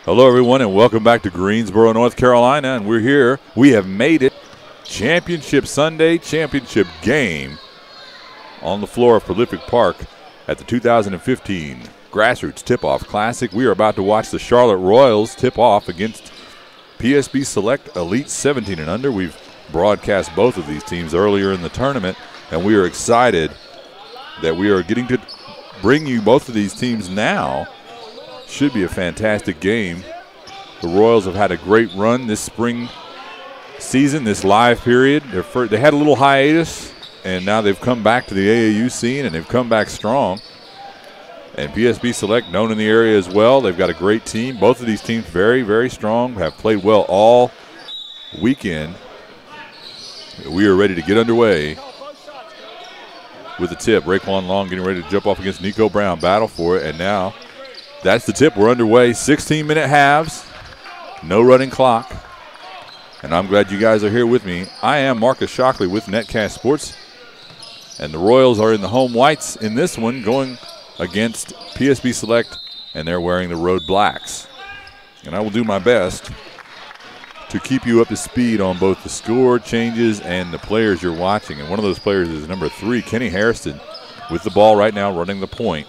Hello, everyone, and welcome back to Greensboro, North Carolina. And we're here. We have made it. Championship Sunday, championship game on the floor of Prolific Park at the 2015 Grassroots Tip-Off Classic. We are about to watch the Charlotte Royals tip off against PSB Select Elite 17 and under. We've broadcast both of these teams earlier in the tournament, and we are excited that we are getting to bring you both of these teams now. Should be a fantastic game. The Royals have had a great run this spring season, this live period. They had a little hiatus, and now they've come back to the AAU scene, and they've come back strong. And PSB Select, known in the area as well. They've got a great team. Both of these teams very, very strong, have played well all weekend. We are ready to get underway with the tip. Raekwon Long getting ready to jump off against Nico Brown. Battle for it, and now that's the tip. We're underway. 16-minute halves. No running clock. And I'm glad you guys are here with me. I am Marcus Shockley with Netcast Sports. And the Royals are in the home whites in this one, going against PSB Select, and they're wearing the road blacks. And I will do my best to keep you up to speed on both the score changes and the players you're watching. And one of those players is number 3, Kenny Hairston, with the ball right now running the point.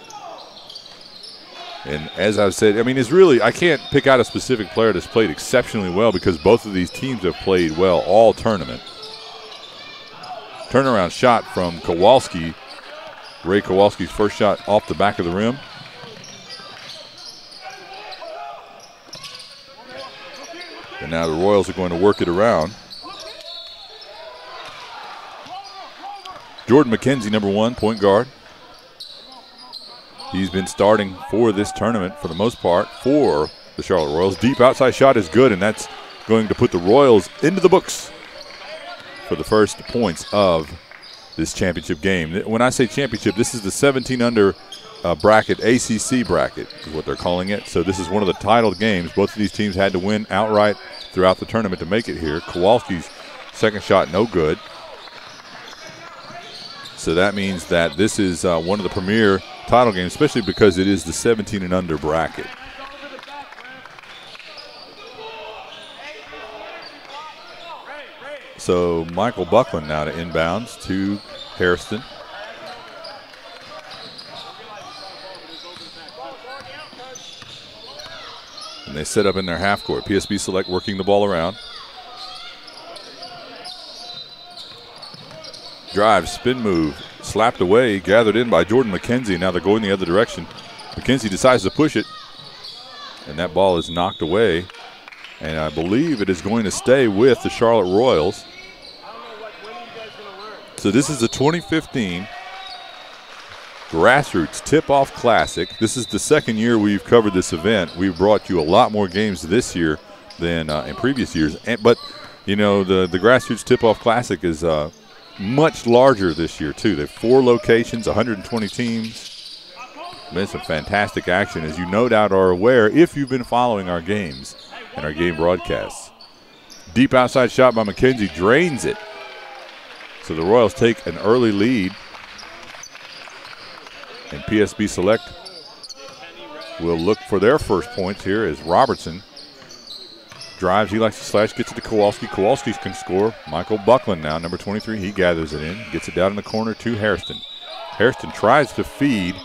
And as I've said, I mean, it's really, I can't pick out a specific player that's played exceptionally well because both of these teams have played well all tournament. Turnaround shot from Kowalski. Ray Kowalski's first shot off the back of the rim. And now the Royals are going to work it around. Jordan McKenzie, number 1, point guard. He's been starting for this tournament for the most part for the Charlotte Royals. Deep outside shot is good, and that's going to put the Royals into the books for the first points of this championship game. When I say championship, this is the 17 under bracket, ACC bracket is what they're calling it. So this is one of the titled games. Both of these teams had to win outright throughout the tournament to make it here. Kowalski's second shot no good. So that means that this is one of the premier title games, especially because it is the 17 and under bracket. So Michael Buckland now to inbounds to Hairston. And they set up in their half court. PSB Select working the ball around. Drive, spin move, slapped away, gathered in by Jordan McKenzie. Now they're going the other direction. McKenzie decides to push it, and that ball is knocked away. And I believe it is going to stay with the Charlotte Royals. So this is the 2015 Grassroots Tip-Off Classic. This is the second year we've covered this event. We've brought you a lot more games this year than in previous years. But, you know, the Grassroots Tip-Off Classic is much larger this year, too. They have 4 locations, 120 teams. Been some fantastic action, as you no doubt are aware if you've been following our games and our game broadcasts. Deep outside shot by McKenzie, drains it. So the Royals take an early lead. And PSB Select will look for their first points here as Robertson drives. He likes to slash, gets it to Kowalski. Kowalski can score. Michael Buckland now, number 23. He gathers it in, gets it down in the corner to Hairston. Hairston tries to feed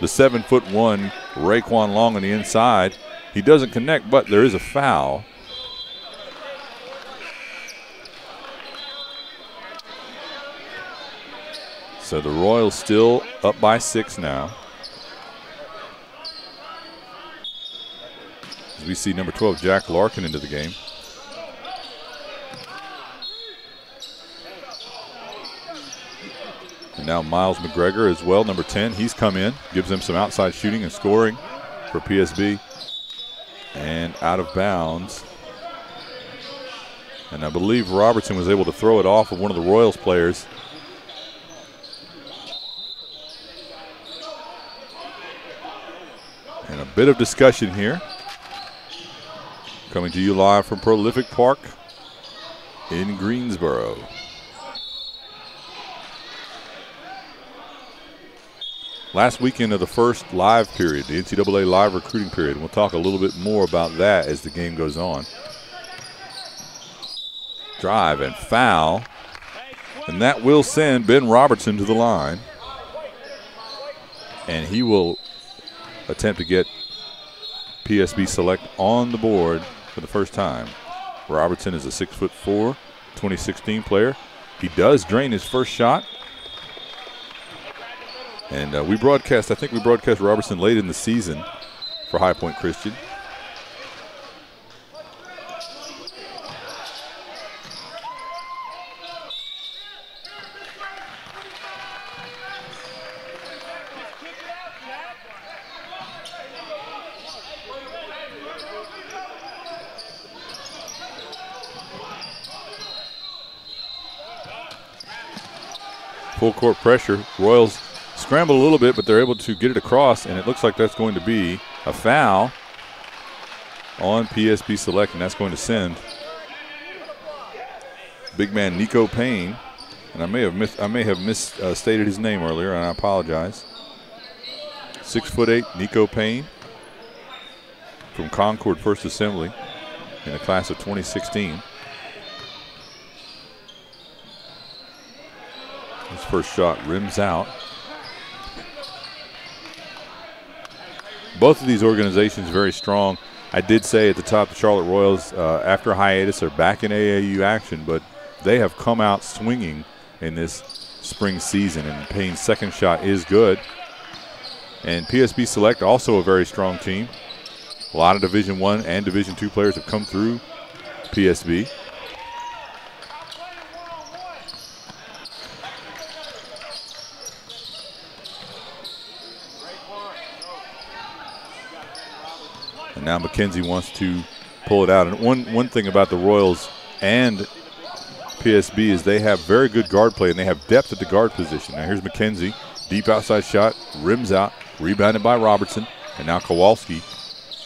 the 7'1" Raekwon Long on the inside. He doesn't connect, but there is a foul. So the Royals still up by 6 now. As we see number 12, Jack Larkin, into the game. And now Miles McGregor as well, number 10. He's come in, gives them some outside shooting and scoring for PSB. And out of bounds. And I believe Robertson was able to throw it off of one of the Royals players. And a bit of discussion here. Coming to you live from Prolific Park in Greensboro. last weekend of the first live period, the NCAA live recruiting period. And we'll talk a little bit more about that as the game goes on. Drive and foul. And that will send Ben Robertson to the line. And he will attempt to get PSB Select on the board for the first time. Robertson is a 6'4", 2016 player. He does drain his first shot. And I think we broadcast Robertson late in the season for High Point Christian. Full court pressure. Royals scramble a little bit, but they're able to get it across, and it looks like that's going to be a foul on PSB Select, and that's going to send big man Nico Payne, and I may have misstated his name earlier, and I apologize. 6'8", Nico Payne from Concord First Assembly in the class of 2016. His first shot rims out. Both of these organizations very strong. I did say at the top, the Charlotte Royals, after hiatus, are back in AAU action, but they have come out swinging in this spring season, and Payne's second shot is good. And PSB Select, also a very strong team. A lot of Division I and Division II players have come through PSB. And now McKenzie wants to pull it out. And one thing about the Royals and PSB is they have very good guard play, and they have depth at the guard position. Now here's McKenzie, deep outside shot, rims out, rebounded by Robertson, and now Kowalski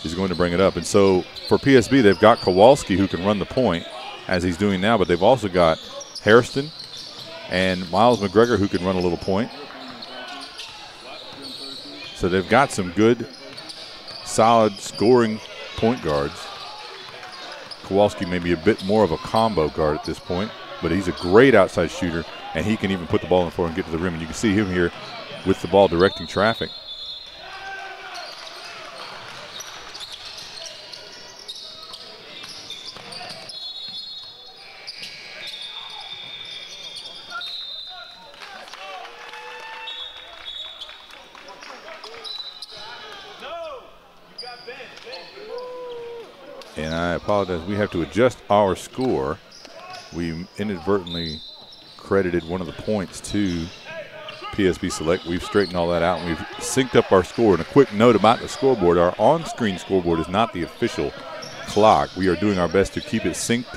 is going to bring it up. And so for PSB, they've got Kowalski who can run the point, as he's doing now, but they've also got Hairston and Miles McGregor who can run a little point. So they've got some good, solid scoring point guards. Kowalski may be a bit more of a combo guard at this point, but he's a great outside shooter, and he can even put the ball in the floor and get to the rim. And you can see him here with the ball directing traffic. And I apologize, we have to adjust our score. We inadvertently credited one of the points to PSB Select. We've straightened all that out, and we've synced up our score. And a quick note about the scoreboard, our on-screen scoreboard is not the official clock. We are doing our best to keep it synced.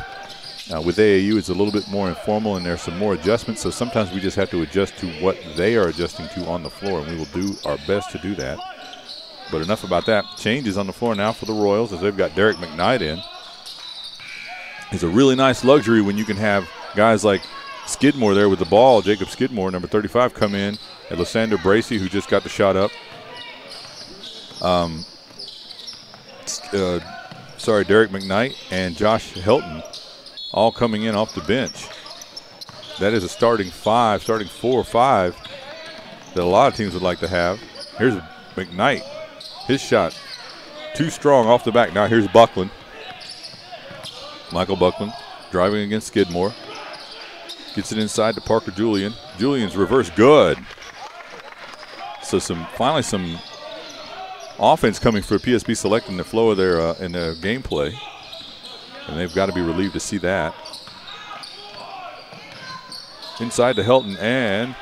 With AAU, it's a little bit more informal, and there's some more adjustments, so sometimes we just have to adjust to what they are adjusting to on the floor, and we will do our best to do that. But enough about that. Changes on the floor now for the Royals as they've got Derek McKnight in. It's a really nice luxury when you can have guys like Skidmore there with the ball. Jacob Skidmore, number 35, come in. And Lysander Bracey, who just got the shot up. Derek McKnight and Josh Helton all coming in off the bench. That is a starting 4 or 5 that a lot of teams would like to have. Here's McKnight. His shot too strong off the back. Now here's Buckland. Michael Buckland driving against Skidmore. Gets it inside to Parker Julian. Julian's reverse good. So finally some offense coming for PSB Select in the flow of their gameplay. And they've got to be relieved to see that. Inside to Helton, and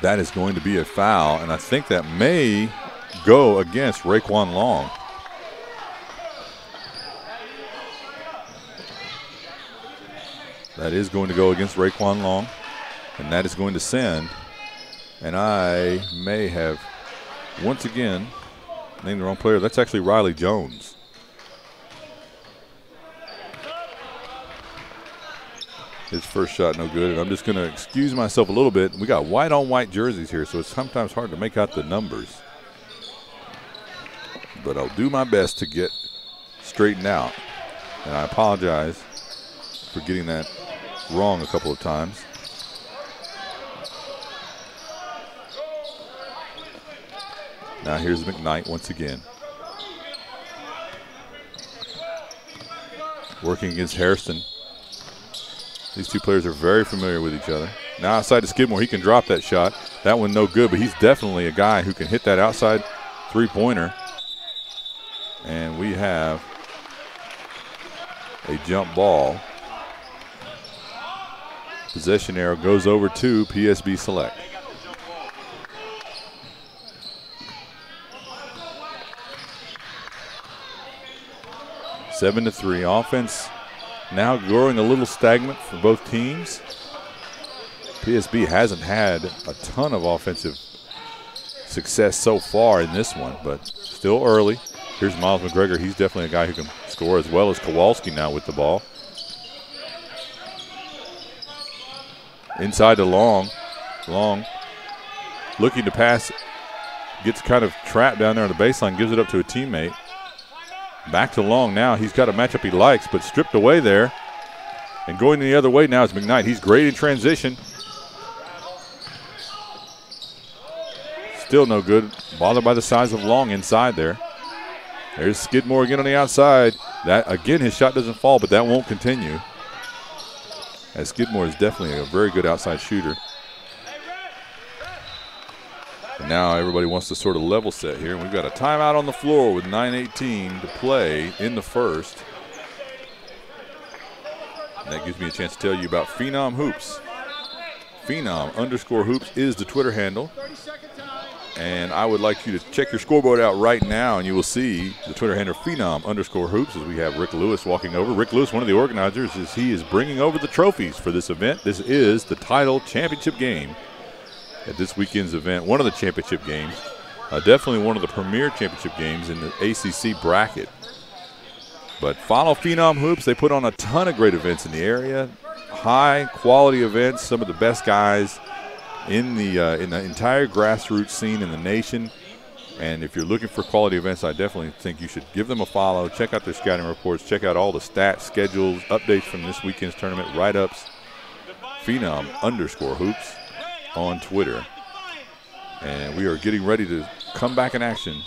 that is going to be a foul. And I think that may go against Raekwon Long. That is going to go against Raekwon Long, and that is going to send. And I may have once again named the wrong player. That's actually Riley Jones. His first shot no good, and I'm just going to excuse myself a little bit. We got white on white jerseys here, so it's sometimes hard to make out the numbers. But I'll do my best to get straightened out. And I apologize for getting that wrong a couple of times. Now here's McKnight once again. Working against Hairston. These two players are very familiar with each other. Now outside to Skidmore, he can drop that shot. That one no good, but he's definitely a guy who can hit that outside three-pointer. And we have a jump ball. Possession arrow goes over to PSB Select. Seven to 3. Offense now growing a little stagnant for both teams. PSB hasn't had a ton of offensive success so far in this one, but still early. Here's Miles McGregor. He's definitely a guy who can score, as well as Kowalski now with the ball. Inside to Long. Long looking to pass. Gets kind of trapped down there on the baseline. Gives it up to a teammate. Back to Long now. He's got a matchup he likes, but stripped away there. And going the other way now is McKnight. He's great in transition. Still no good. Bothered by the size of Long inside there. There's Skidmore again on the outside. That again, his shot doesn't fall, but that won't continue. As Skidmore is definitely a very good outside shooter. And now everybody wants to sort of level set here. And we've got a timeout on the floor with 9:18 to play in the first. And that gives me a chance to tell you about Phenom Hoops. Phenom_Hoops is the Twitter handle. And I would like you to check your scoreboard out right now, and you will see the Twitter handle Phenom_Hoops as we have Rick Lewis walking over. Rick Lewis, one of the organizers, he is bringing over the trophies for this event. This is the title championship game at this weekend's event. One of the championship games. Definitely one of the premier championship games in the ACC bracket. But follow Phenom Hoops. They put on a ton of great events in the area. High quality events, some of the best guys in the entire grassroots scene in the nation. And if you're looking for quality events, I definitely think you should give them a follow. Check out their scouting reports. Check out all the stats, schedules, updates from this weekend's tournament, write-ups. Phenom_Hoops on Twitter. And we are getting ready to come back in action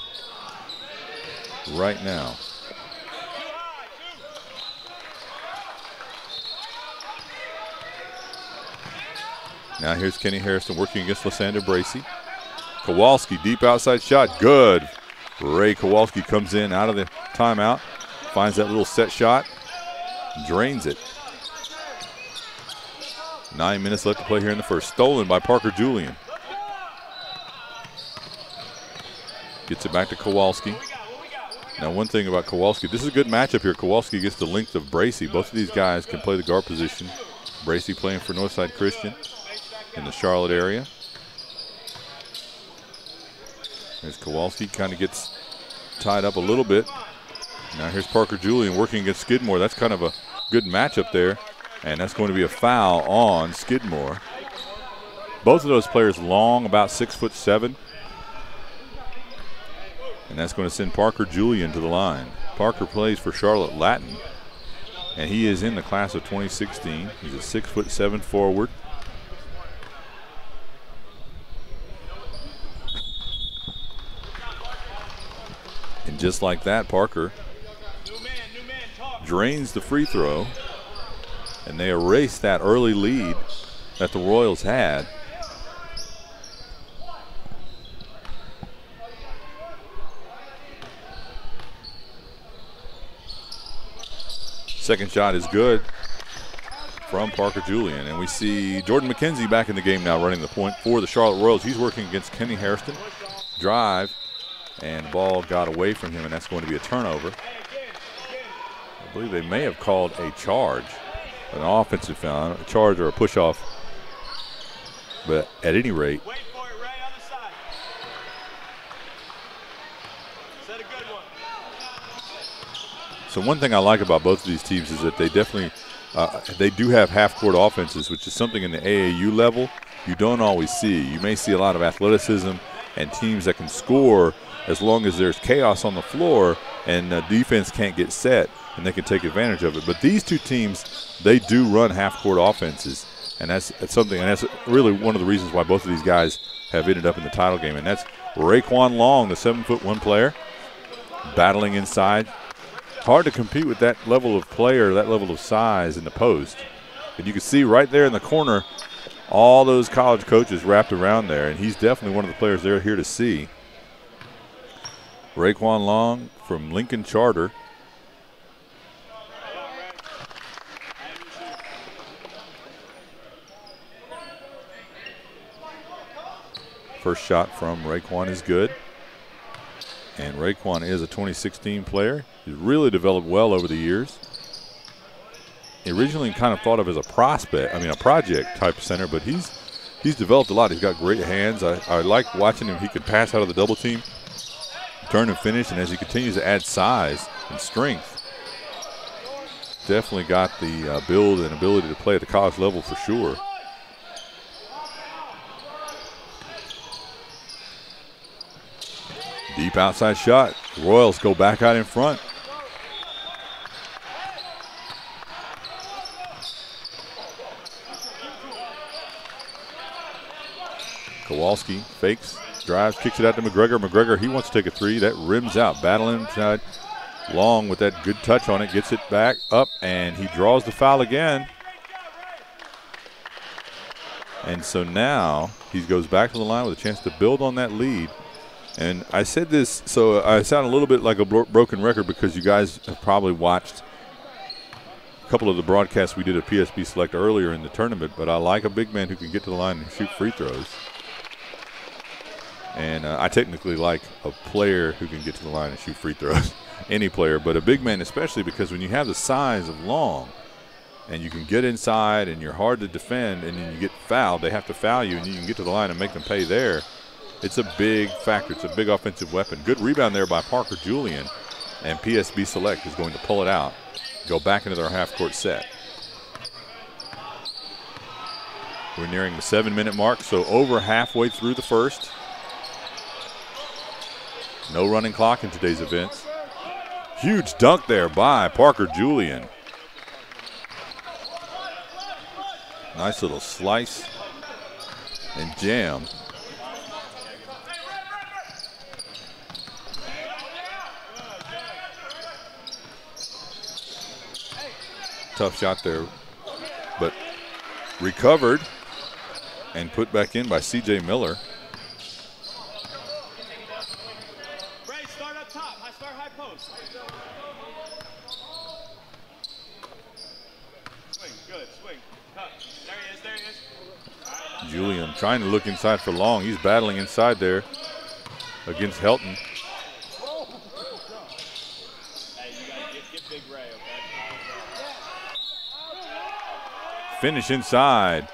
right now. Now here's Kenny Harrison working against Lysander Bracey. Kowalski, deep outside shot, good. Ray Kowalski comes in out of the timeout, finds that little set shot, drains it. 9 minutes left to play here in the first. Stolen by Parker Julian. Gets it back to Kowalski. Now one thing about Kowalski, this is a good matchup here. Kowalski gets the length of Bracey. Both of these guys can play the guard position. Bracey playing for Northside Christian in the Charlotte area. There's Kowalski, kind of gets tied up a little bit. Now here's Parker Julian working against Skidmore. That's kind of a good matchup there. And that's going to be a foul on Skidmore. Both of those players long, about 6'7". And that's going to send Parker Julian to the line. Parker plays for Charlotte Latin. And he is in the class of 2016. He's a 6'7" forward. And just like that, Parker drains the free throw, and they erase that early lead that the Royals had. Second shot is good from Parker Julian, and we see Jordan McKenzie back in the game now running the point for the Charlotte Royals. He's working against Kenny Hairston. Drive. And the ball got away from him, and that's going to be a turnover. I believe they may have called a charge, an offensive foul, a charge or a push-off. But at any rate, so one thing I like about both of these teams is that they definitely they do have half-court offenses, which is something in the AAU level you don't always see. You may see a lot of athleticism and teams that can score as long as there's chaos on the floor and defense can't get set, and they can take advantage of it. But these two teams, they do run half-court offenses, and that's something, and that's really one of the reasons why both of these guys have ended up in the title game. And that's Raekwon Long, the 7'1" player, battling inside. Hard to compete with that level of player, that level of size in the post. And you can see right there in the corner all those college coaches wrapped around there, and he's definitely one of the players they're here to see. Raekwon Long from Lincoln Charter. First shot from Raekwon is good. And Raekwon is a 2016 player. He's really developed well over the years. He originally kind of thought of as a project type center, but he's developed a lot. He's got great hands. I like watching him. He could pass out of the double team, turn and finish, and as he continues to add size and strength, definitely got the build and ability to play at the college level for sure. Deep outside shot. The Royals go back out in front. Kowalski fakes, drives, kicks it out to McGregor. McGregor, he wants to take a three. That rims out, battling inside. Long with that good touch on it, gets it back up, and he draws the foul again. And so now he goes back to the line with a chance to build on that lead. And I said this, so I sound a little bit like a broken record because you guys have probably watched a couple of the broadcasts we did at PSB Select earlier in the tournament, but I like a big man who can get to the line and shoot free throws. And I technically like a player who can get to the line and shoot free throws, any player, but a big man especially, because when you have the size of Long and you can get inside and you're hard to defend and then you get fouled, they have to foul you and you can get to the line and make them pay there. It's a big factor. It's a big offensive weapon. Good rebound there by Parker Julian, and PSB Select is going to pull it out, go back into their half-court set. We're nearing the 7-minute mark, so over halfway through the first. No running clock in today's events. Huge dunk there by Parker Julian. Nice little slice and jam. Tough shot there, but recovered and put back in by C.J. Miller. Right, start up top. Start high post. Swing, good, swing. Cut. There he is, there he is. Julian trying to look inside for Long. He's battling inside there against Helton. Hey, you gotta get Big Ray, okay? Finish inside.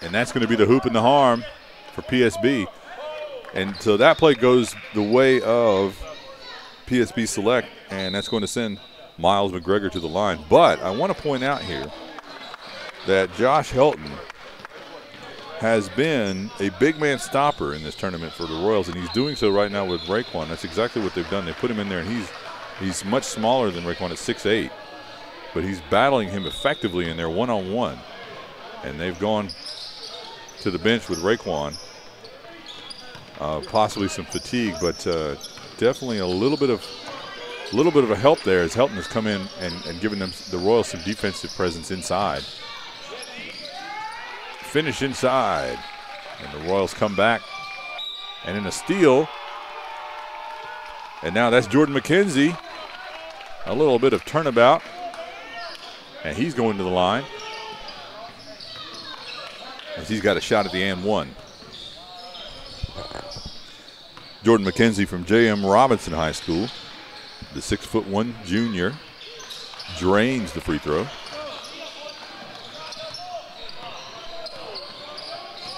And that's going to be the hoop and the harm for PSB. And so that play goes the way of PSB Select, and that's going to send Miles McGregor to the line. But I want to point out here that Josh Helton has been a big man stopper in this tournament for the Royals, and he's doing so right now with Raekwon. That's exactly what they've done. They put him in there, and he's much smaller than Raekwon at 6'8". But he's battling him effectively in their one-on-one. And they've gone to the bench with Raekwon. Possibly some fatigue, but definitely a little bit of a help there as Helton has come in and given them, the Royals, some defensive presence inside. Finish inside. And the Royals come back. And in a steal. And now that's Jordan McKenzie. A little bit of turnabout. And he's going to the line as he's got a shot at the and one. Jordan McKenzie from J.M. Robinson High School, the 6'1" junior, drains the free throw.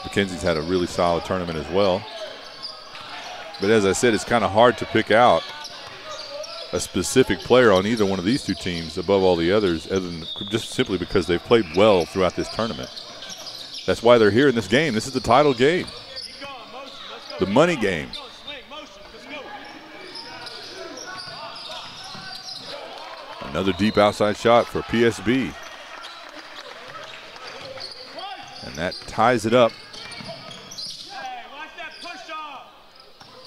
McKenzie's had a really solid tournament as well. But as I said, it's kind of hard to pick out a specific player on either one of these two teams above all the others, other than just simply because they've played well throughout this tournament. That's why they're here in this game. This is the title game, the money game. Another deep outside shot for PSB. And that ties it up. Hey, watch that push off.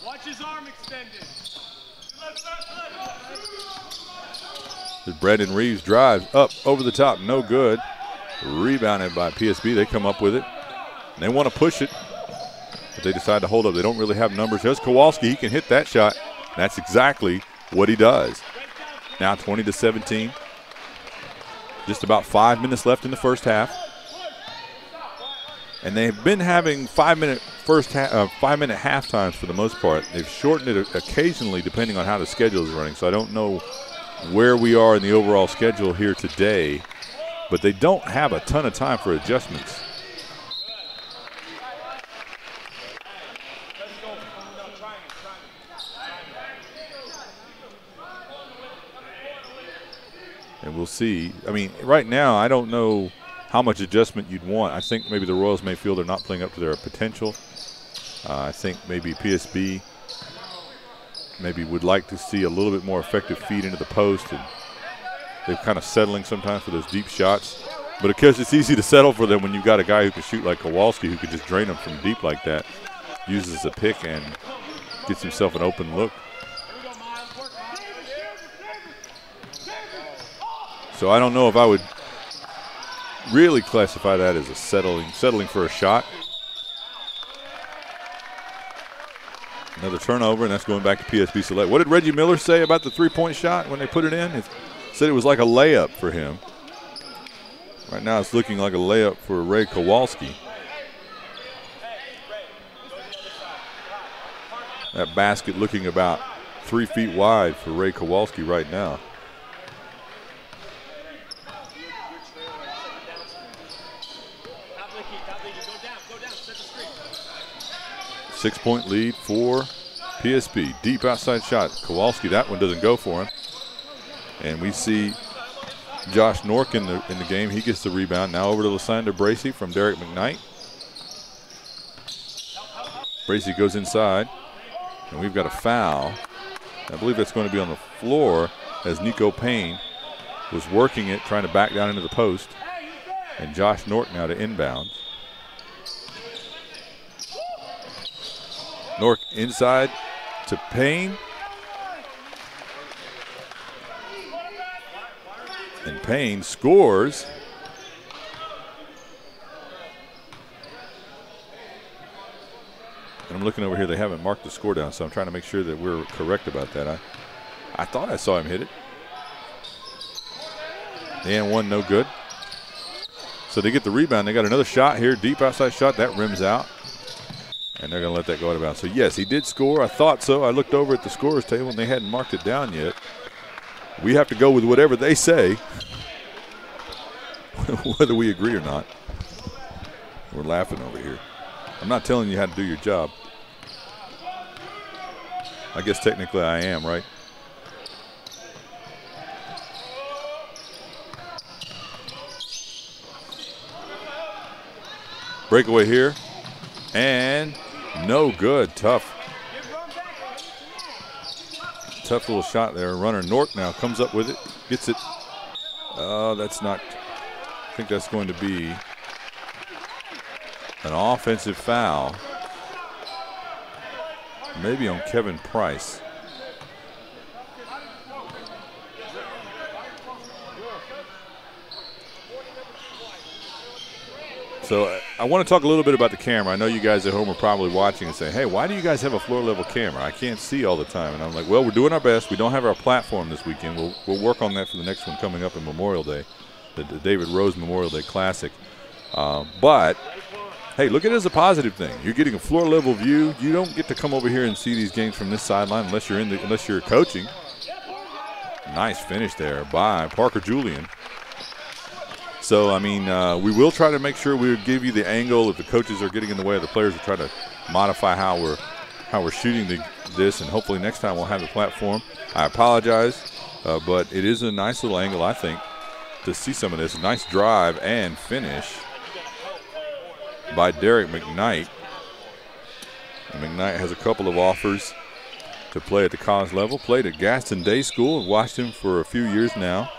Watch his arm extended. As Brandon Reeves drives up over the top, no good. Rebounded by PSB. They come up with it. And they want to push it, but they decide to hold up. They don't really have numbers. There's Kowalski. He can hit that shot. That's exactly what he does. Now 20-17. Just about 5 minutes left in the first half. And they've been having 5 minute half times for the most part. They've shortened it occasionally depending on how the schedule is running. So I don't know where we are in the overall schedule here today, but they don't have a ton of time for adjustments. And we'll see. I mean, right now, I don't know how much adjustment you'd want. I think maybe the Royals may feel they're not playing up to their potential. I think maybe PSB maybe would like to see a little bit more effective feed into the post, and they're kind of settling sometimes for those deep shots. But because it's easy to settle for them when you've got a guy who can shoot like Kowalski, who can just drain them from deep like that, uses a pick and gets himself an open look. So I don't know if I would really classify that as a settling for a shot. Another turnover, and that's going back to PSB Select. What did Reggie Miller say about the three-point shot when they put it in? He said it was like a layup for him. Right now it's looking like a layup for Ray Kowalski. That basket looking about 3 feet wide for Ray Kowalski right now. Six-point lead for PSB. Deep outside shot. Kowalski, that one doesn't go for him. And we see Josh Nork in the game. He gets the rebound. Now over to Lysander Bracey from Derek McKnight. Bracey goes inside. And we've got a foul. I believe that's going to be on the floor as Nico Payne was working it, trying to back down into the post. And Josh Nork now to inbound. Nork inside to Payne. And Payne scores. And I'm looking over here, they haven't marked the score down, so I'm trying to make sure that we're correct about that. I thought I saw him hit it. And one, no good. So they get the rebound. They got another shot here, deep outside shot. That rims out. And they're going to let that go out of bounds. So, yes, he did score. I thought so. I looked over at the scorer's table, and they hadn't marked it down yet. We have to go with whatever they say, whether we agree or not. We're laughing over here. I'm not telling you how to do your job. I guess technically I am, right? Breakaway here. And no good. Tough little shot there. Runner Nork now comes up with it. Gets it. That's not. I think that's going to be an offensive foul. Maybe on Kevin Price. So I want to talk a little bit about the camera. I know you guys at home are probably watching and saying, hey, why do you guys have a floor level camera? I can't see all the time. And I'm like, well, we're doing our best. We don't have our platform this weekend. We'll work on that for the next one coming up in Memorial Day, the David Rose Memorial Day Classic. But, hey, look at it as a positive thing. You're getting a floor level view. You don't get to come over here and see these games from this sideline unless you're coaching. Nice finish there by Parker Julian. So, I mean, we will try to make sure we give you the angle if the coaches are getting in the way of the players. We try to modify how we're how we're shooting this, and hopefully next time we'll have the platform. I apologize, but it is a nice little angle, I think, to see some of this. Nice drive and finish by Derek McKnight. And McKnight has a couple of offers to play at the college level. Played at Gaston Day School and watched him for a few years now.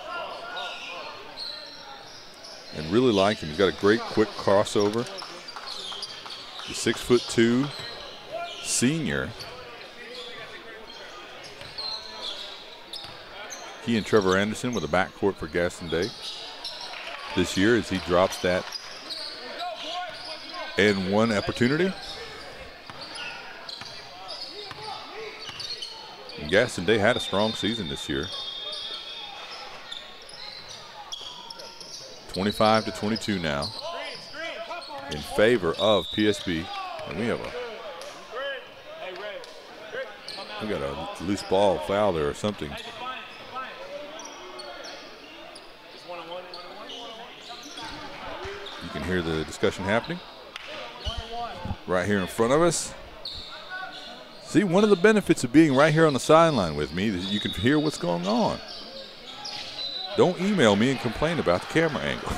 And really like him. He's got a great quick crossover. The 6'2" senior. He and Trevor Anderson with a backcourt for Gaston Day this year as he drops that and one opportunity. And Gaston Day had a strong season this year. 25-22 now in favor of PSB. And we got a loose ball foul there or something. You can hear the discussion happening right here in front of us. See, one of the benefits of being right here on the sideline with me is you can hear what's going on. Don't email me and complain about the camera angle.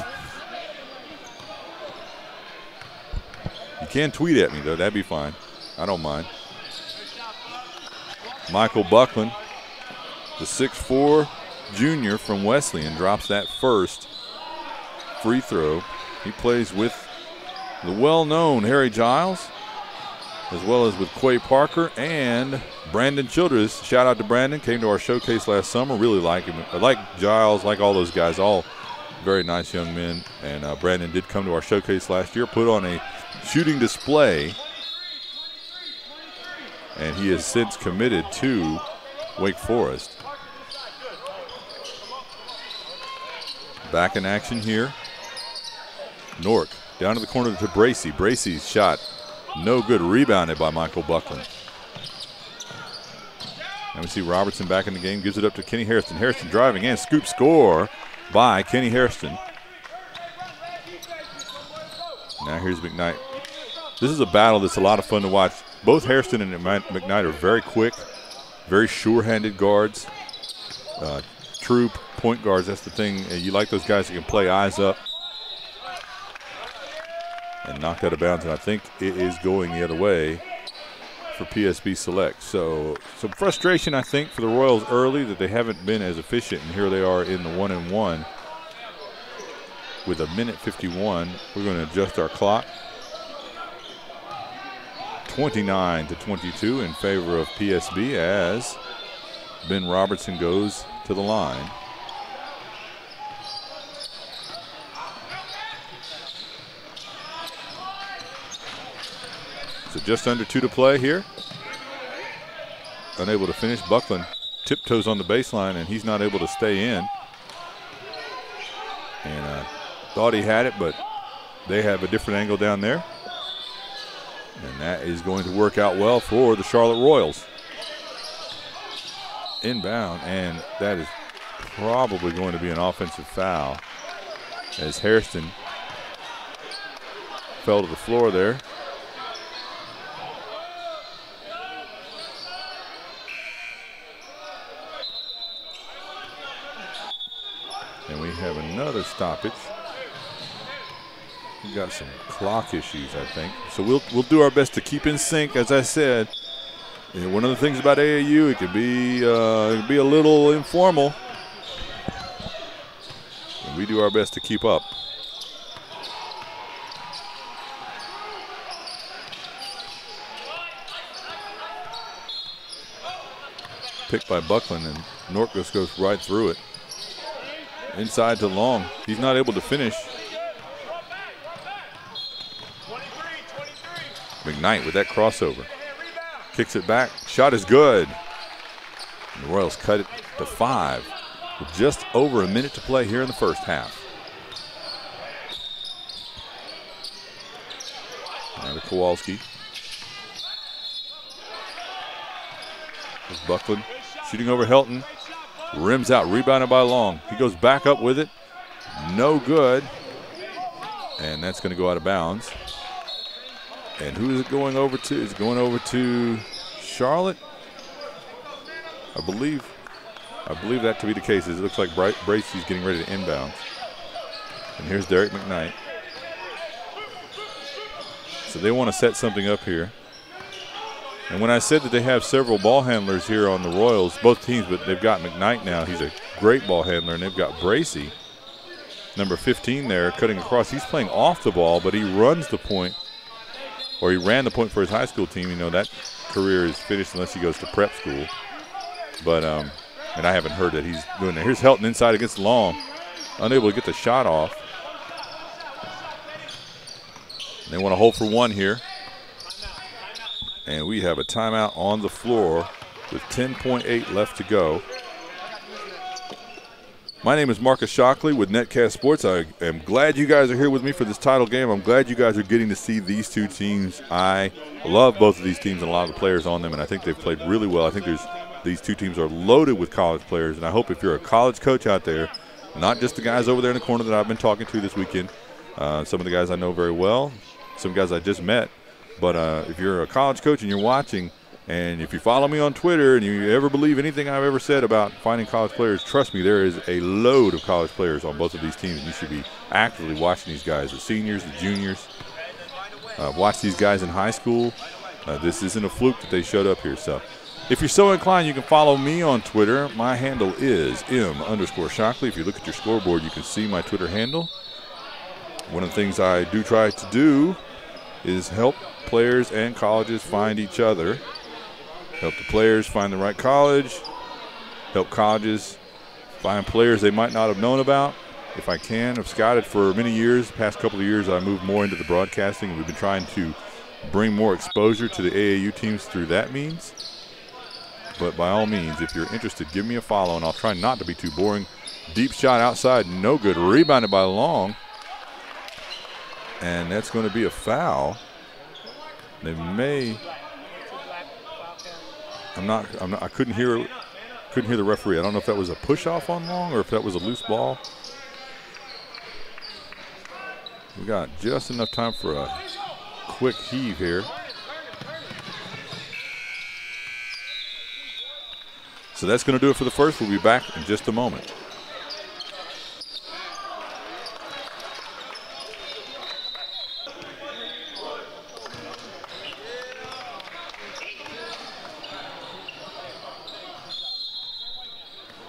You can tweet at me, though. That'd be fine. I don't mind. Michael Buckland, the 6'4" junior from Wesleyan, drops that first free throw. He plays with the well-known Harry Giles, as well as with Quay Parker and Brandon Childress. Shout out to Brandon, came to our showcase last summer. Really like him. I like Giles, like all those guys, all very nice young men. And Brandon did come to our showcase last year, put on a shooting display, and he has since committed to Wake Forest. Back in action here. Nork down to the corner to Bracey. Bracey's shot no good, rebounded by Michael Buckland. And we see Robertson back in the game, gives it up to Kenny Hairston. Hairston driving in, scoop score by Kenny Hairston. Now here's McKnight. This is a battle that's a lot of fun to watch. Both Hairston and McKnight are very quick, very sure-handed guards, true point guards. That's the thing. You like those guys that can play eyes up. And knocked out of bounds, and I think it is going the other way for PSB Select. So some frustration, I think, for the Royals early that they haven't been as efficient, and here they are in the 1-and-1 with a minute 51. We're going to adjust our clock. 29-22 in favor of PSB as Ben Robertson goes to the line. So just under 2 to play here. Unable to finish. Buckland tiptoes on the baseline, and he's not able to stay in. And thought he had it, but they have a different angle down there. And that is going to work out well for the Charlotte Royals. Inbound, and that is probably going to be an offensive foul as Hairston fell to the floor there. And we have another stoppage. We've got some clock issues, I think. So we'll do our best to keep in sync. As I said, you know, one of the things about AAU, it can be a little informal. And we do our best to keep up. Picked by Buckland, and Norcos goes right through it. Inside to Long. He's not able to finish. McKnight with that crossover. Kicks it back. Shot is good. And the Royals cut it to 5 with just over a minute to play here in the first half. Now to Kowalski. There's Buckland shooting over Helton. Rims out, rebounded by Long. He goes back up with it. No good. And that's going to go out of bounds. And who is it going over to? It's going over to Charlotte. I believe that to be the case. It looks like Bracey's getting ready to inbound. And here's Derek McKnight. So they want to set something up here. And when I said that they have several ball handlers here on the Royals, both teams, but they've got McKnight now. He's a great ball handler, and they've got Bracey, number 15 there, cutting across. He's playing off the ball, but he runs the point, or he ran the point for his high school team. You know, that career is finished unless he goes to prep school. But, and I haven't heard that he's doing that. Here's Helton inside against Long, unable to get the shot off. And they want to hold for one here. And we have a timeout on the floor with 10.8 left to go. My name is Marcus Shockley with Netcast Sports. I am glad you guys are here with me for this title game. I'm glad you guys are getting to see these two teams. I love both of these teams and a lot of the players on them, and I think they've played really well. I think these two teams are loaded with college players, and I hope if you're a college coach out there, not just the guys over there in the corner that I've been talking to this weekend, some of the guys I know very well, some guys I just met, but if you're a college coach and you're watching, and if you follow me on Twitter and you ever believe anything I've ever said about finding college players, trust me, there is a load of college players on both of these teams. You should be actively watching these guys, the seniors, the juniors. Watch these guys in high school. This isn't a fluke that they showed up here. So if you're so inclined, you can follow me on Twitter. My handle is M_Shockley. If you look at your scoreboard, you can see my Twitter handle. One of the things I do try to do is help players and colleges find each other. Help the players find the right college. Help colleges find players they might not have known about. If I can, I've scouted for many years. The past couple of years, I moved more into the broadcasting. We've been trying to bring more exposure to the AAU teams through that means. But by all means, if you're interested, give me a follow, and I'll try not to be too boring. Deep shot outside, no good. Rebounded by Long. And that's going to be a foul. They may. I couldn't hear the referee. I don't know if that was a push off on Long or if that was a loose ball. We got just enough time for a quick heave here. So that's going to do it for the first. We'll be back in just a moment.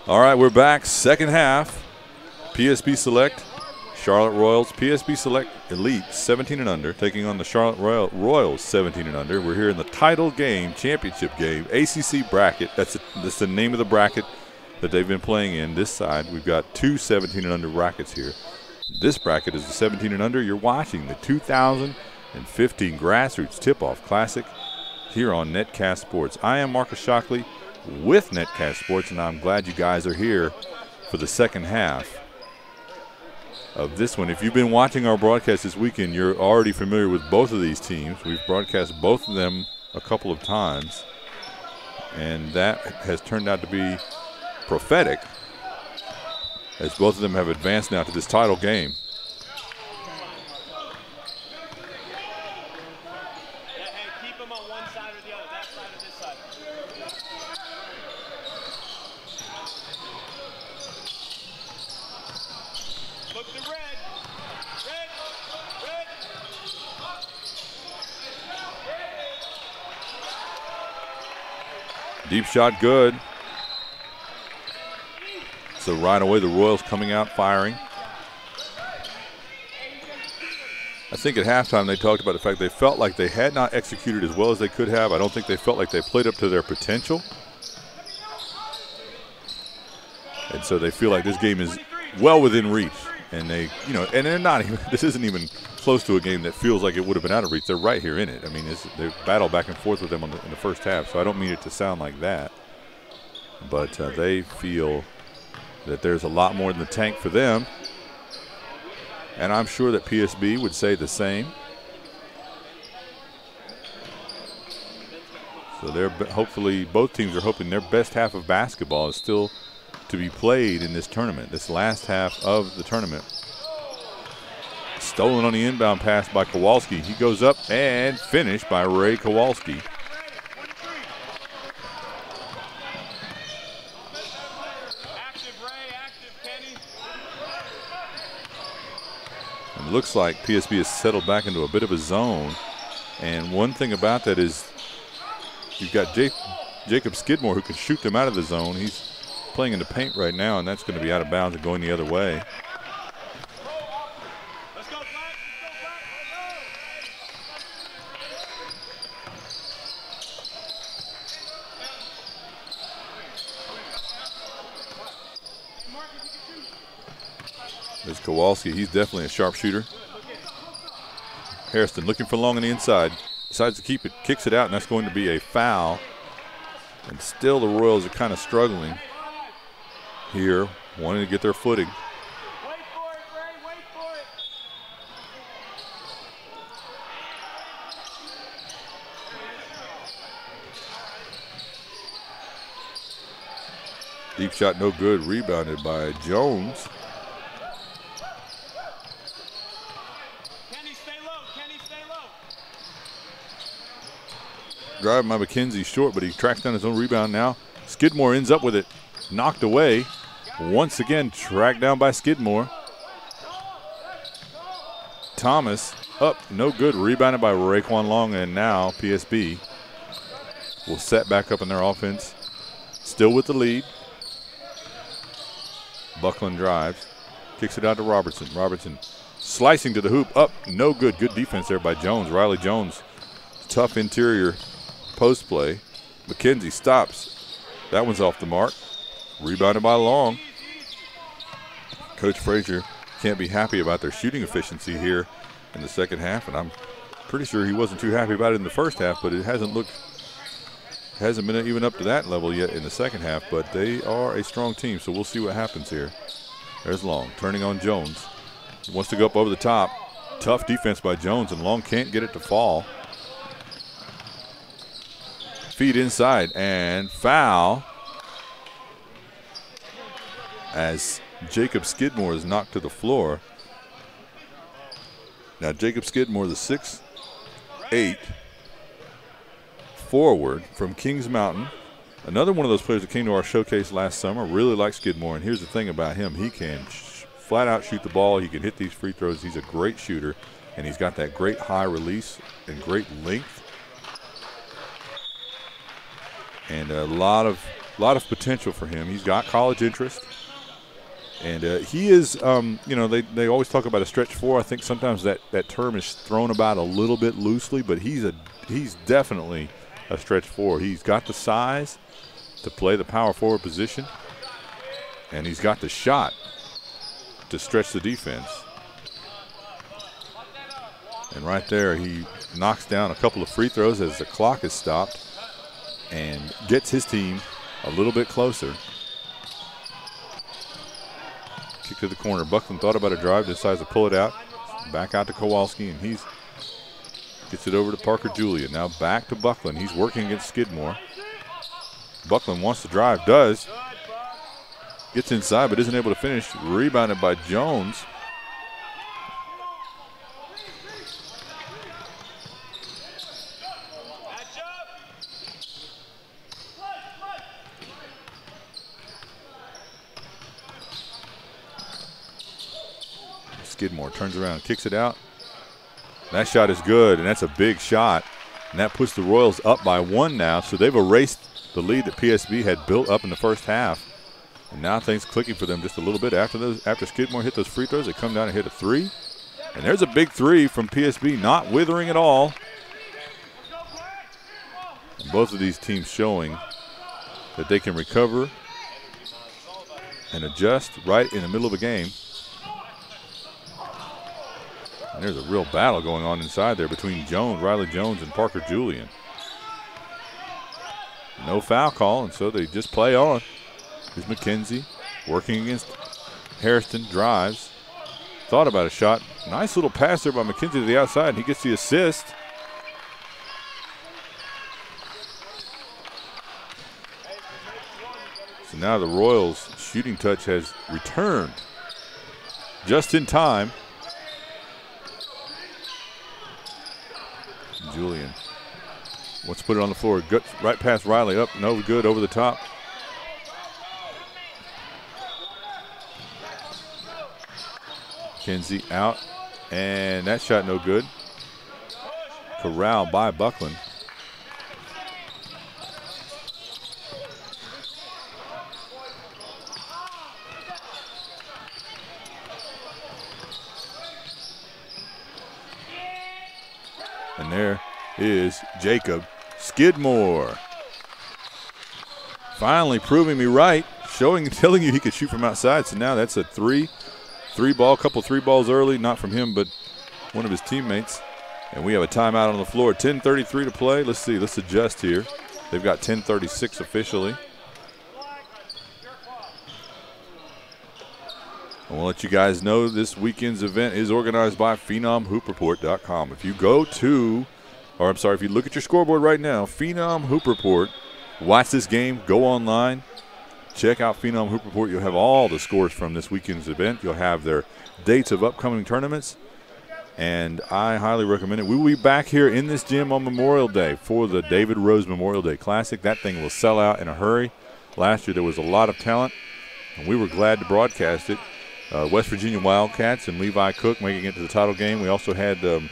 All right, we're back. Second half. PSB Select, Charlotte Royals. PSB Select Elite, 17 and under, taking on the Charlotte Royals, 17 and under. We're here in the title game, championship game, ACC bracket. That's the name of the bracket that they've been playing in. This side, we've got two 17 and under brackets here. This bracket is the 17 and under. You're watching the 2015 Grassroots Tip-Off Classic here on Netcast Sports. I am Marcus Shockley with Netcast Sports, and I'm glad you guys are here for the second half of this one. If you've been watching our broadcast this weekend, you're already familiar with both of these teams. We've broadcast both of them a couple of times, and that has turned out to be prophetic as both of them have advanced now to this title game. Deep shot good. So right away the Royals coming out firing. I think at halftime they talked about the fact they felt like they had not executed as well as they could have. I don't think they felt like they played up to their potential. And so they feel like this game is well within reach. And they, you know, and they're not even, this isn't even close to a game that feels like it would have been out of reach. They're right here in it. I mean, they battle back and forth with them in the first half, so I don't mean it to sound like that. But they feel that there's a lot more in the tank for them. And I'm sure that PSB would say the same. So they're hopefully, both teams are hoping their best half of basketball is still to be played in this tournament, this last half of the tournament. Stolen on the inbound pass by Kowalski. He goes up and finished by Ray Kowalski. It looks like PSB has settled back into a bit of a zone. And one thing about that is you've got Jacob Skidmore who can shoot them out of the zone. He's playing in the paint right now, and that's going to be out of bounds and going the other way. There's Kowalski. He's definitely a sharpshooter. Harrison looking for long on the inside. Decides to keep it, kicks it out, and that's going to be a foul. And still the Royals are kind of struggling here, wanting to get their footing. Wait for it, Ray. Wait for it. Deep shot no good, rebounded by Jones. Kenny, stay low. Kenny, stay low. Drive by McKenzie short, but he tracks down his own rebound now. Skidmore ends up with it, knocked away. Once again, tracked down by Skidmore. Thomas up, no good, rebounded by Raekwon Long, and now PSB will set back up in their offense. Still with the lead. Buckland drives, kicks it out to Robertson. Robertson slicing to the hoop, up, no good. Good defense there by Jones. Riley Jones, tough interior post play. McKenzie stops. That one's off the mark. Rebounded by Long. Coach Frazier can't be happy about their shooting efficiency here in the second half, and I'm pretty sure he wasn't too happy about it in the first half, but it hasn't been even up to that level yet in the second half, but they are a strong team, so we'll see what happens here. There's Long turning on Jones. He wants to go up over the top. Tough defense by Jones, and Long can't get it to fall. Feed inside, and foul as Jacob Skidmore is knocked to the floor. Now Jacob Skidmore, the 6'8" forward from Kings Mountain. Another one of those players that came to our showcase last summer. Really like Skidmore, and here's the thing about him. He can flat out shoot the ball. He can hit these free throws. He's a great shooter, and he's got that great high release and great length. And a lot of potential for him. He's got college interest. And he is, they always talk about a stretch four. I think sometimes that term is thrown about a little bit loosely, but he's definitely a stretch four. He's got the size to play the power forward position, and he's got the shot to stretch the defense. And right there, he knocks down a couple of free throws as the clock is stopped and gets his team a little bit closer. Kick to the corner. Buckland thought about a drive, decides to pull it out. Back out to Kowalski, and he gets it over to Parker Julian. Now back to Buckland. He's working against Skidmore. Buckland wants to drive, does. Gets inside, but isn't able to finish. Rebounded by Jones. Skidmore turns around, kicks it out. That shot is good, and that's a big shot. And that puts the Royals up by one now, so they've erased the lead that PSB had built up in the first half. And now things clicking for them just a little bit. After Skidmore hit those free throws, they come down and hit a three. And there's a big three from PSB, not withering at all. And both of these teams showing that they can recover and adjust right in the middle of a game. And there's a real battle going on inside there between Riley Jones, and Parker Julian. No foul call, and so they just play on. Here's McKenzie working against Harrison, drives. Thought about a shot. Nice little pass there by McKenzie to the outside, and he gets the assist. So now the Royals' shooting touch has returned just in time. Julian wants to put it on the floor. Good, right past Riley, up, no good, over the top. Kenzie out, And that shot no good. Corralled by Buckland. And there is Jacob Skidmore. Finally proving me right, telling you he could shoot from outside. So now that's a three ball, couple three balls early, not from him, but one of his teammates. And we have a timeout on the floor. 10:33 to play. Let's see, let's adjust here. They've got 10:36 officially. I want to let you guys know this weekend's event is organized by PhenomHoopReport.com. If you go to, or I'm sorry, if you look at your scoreboard right now, Phenom Hoop Report, watch this game, go online, check out Phenom Hoop Report. You'll have all the scores from this weekend's event. You'll have their dates of upcoming tournaments, and I highly recommend it. We will be back here in this gym on Memorial Day for the David Rose Memorial Day Classic. That thing will sell out in a hurry. Last year there was a lot of talent, and we were glad to broadcast it. West Virginia Wildcats and Levi Cook making it to the title game. We also had the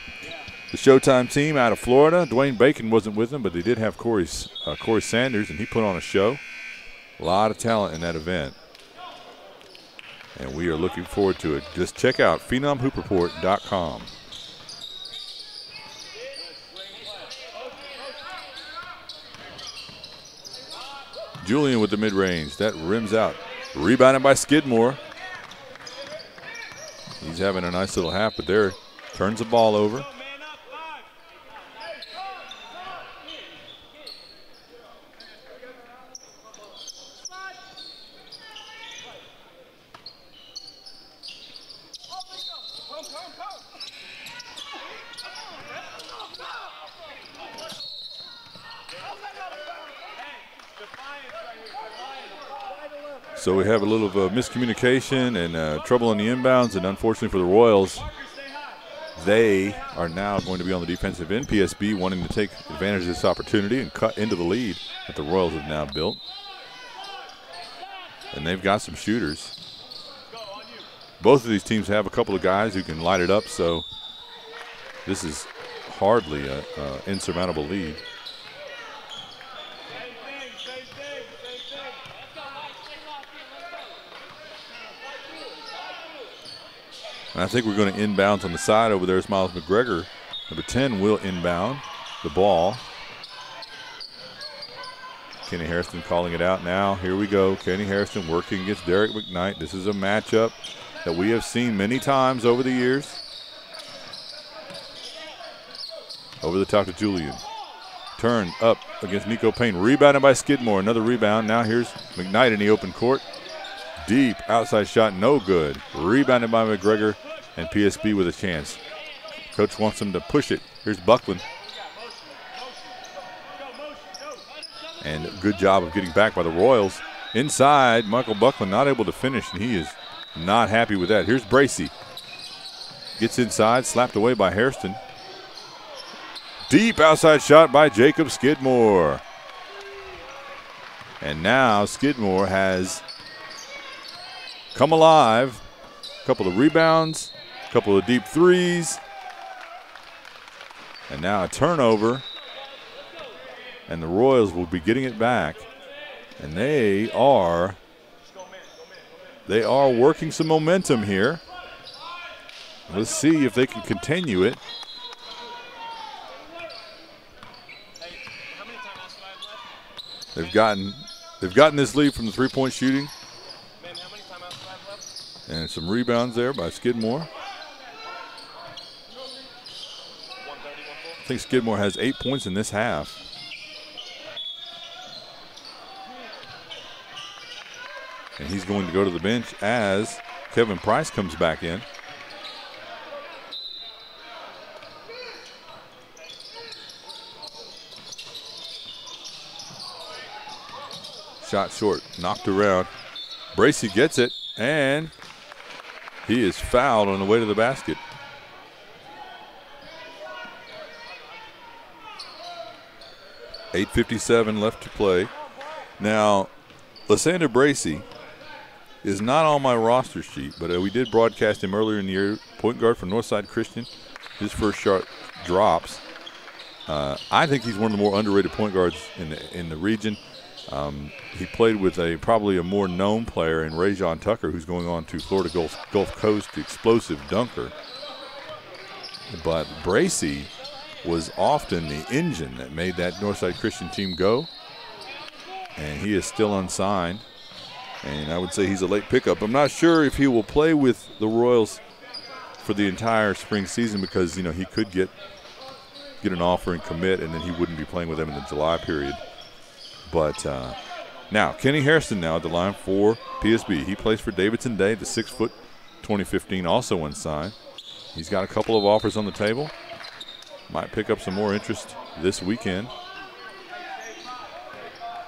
Showtime team out of Florida. Dwayne Bacon wasn't with them, but they did have Corey Sanders, and he put on a show. A lot of talent in that event. And we are looking forward to it. Just check out PhenomHoopReport.com. Julian with the mid-range. That rims out. Rebounded by Skidmore. He's having a nice little half, but there turns the ball over. So we have a little miscommunication and trouble on the inbounds, and unfortunately for the Royals, they are now going to be on the defensive end. PSB wanting to take advantage of this opportunity and cut into the lead that the Royals have now built. And they've got some shooters. Both of these teams have a couple of guys who can light it up, so this is hardly an insurmountable lead. And I think we're going to inbound on the side over there. Is Miles McGregor. Number 10 will inbound the ball. Kenny Harrison calling it out now. Here we go. Kenny Harrison working against Derek McKnight. This is a matchup that we have seen many times over the years. Over the top to Julian. Turn up against Nico Payne. Rebounded by Skidmore. Another rebound. Now here's McKnight in the open court. Deep outside shot, no good. Rebounded by McGregor, and PSB with a chance. Coach wants him to push it. Here's Buckland. And good job of getting back by the Royals. Inside, Michael Buckland not able to finish, and he is not happy with that. Here's Bracey. Gets inside, slapped away by Hairston. Deep outside shot by Jacob Skidmore. And now Skidmore has come alive. A couple of rebounds, a couple of deep threes. And now a turnover. And the Royals will be getting it back. And they are working some momentum here. Let's see if they can continue it. They've gotten this lead from the three-point shooting. And some rebounds there by Skidmore. I think Skidmore has 8 points in this half. And he's going to go to the bench as Kevin Price comes back in. Shot short, knocked around. Bracey gets it, and he is fouled on the way to the basket. .8:57 left to play. Now, Lysander Bracey is not on my roster sheet, but we did broadcast him earlier in the year. Point guard from Northside Christian. His first shot drops. I think he's one of the more underrated point guards in the region. He played with probably a more known player in Rajon Tucker, who's going on to Florida Gulf Coast, explosive dunker. But Bracey was often the engine that made that Northside Christian team go, and he is still unsigned. And I would say he's a late pickup. I'm not sure if he will play with the Royals for the entire spring season, because he could get an offer and commit, and then he wouldn't be playing with them in the July period. But now Kenny Hairston now at the line for PSB. He plays for Davidson Day, the 6-foot 2015, also unsigned. He's got a couple of offers on the table. Might pick up some more interest this weekend.